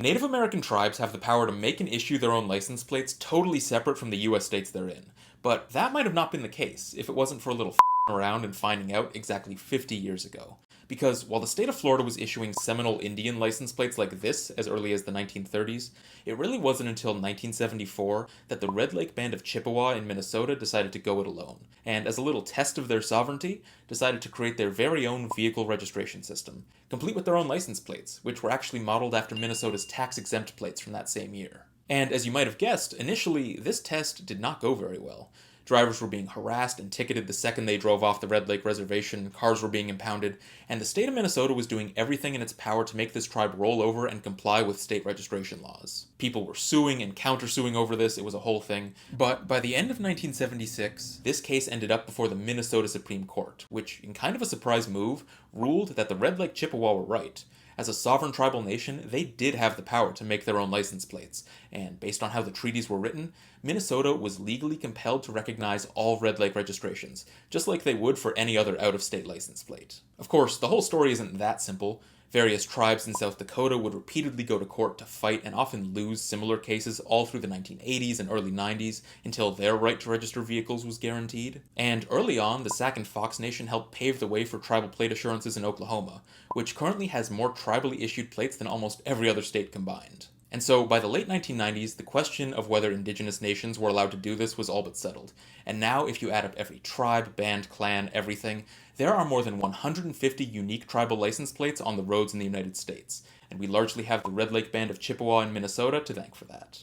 Native American tribes have the power to make and issue their own license plates totally separate from the US states they're in, but that might have not been the case if it wasn't for a little around and finding out exactly 50 years ago. Because while the state of Florida was issuing Seminole Indian license plates like this as early as the 1930s, it really wasn't until 1974 that the Red Lake Band of Chippewa in Minnesota decided to go it alone, and as a little test of their sovereignty, decided to create their very own vehicle registration system, complete with their own license plates, which were actually modeled after Minnesota's tax-exempt plates from that same year. And as you might have guessed, initially, this test did not go very well. Drivers were being harassed and ticketed the second they drove off the Red Lake Reservation, cars were being impounded, and the state of Minnesota was doing everything in its power to make this tribe roll over and comply with state registration laws. People were suing and countersuing over this, it was a whole thing. But by the end of 1976, this case ended up before the Minnesota Supreme Court, which, in kind of a surprise move, ruled that the Red Lake Chippewa were right. As a sovereign tribal nation, they did have the power to make their own license plates, and based on how the treaties were written, Minnesota was legally compelled to recognize all Red Lake registrations, just like they would for any other out-of-state license plate. Of course, the whole story isn't that simple. Various tribes in South Dakota would repeatedly go to court to fight and often lose similar cases all through the 1980s and early 90s until their right to register vehicles was guaranteed. And early on, the Sac and Fox Nation helped pave the way for tribal plate assurances in Oklahoma, which currently has more tribally issued plates than almost every other state combined. And so, by the late 1990s, the question of whether indigenous nations were allowed to do this was all but settled. And now, if you add up every tribe, band, clan, everything, there are more than 150 unique tribal license plates on the roads in the United States, and we largely have the Red Lake Band of Chippewa in Minnesota to thank for that.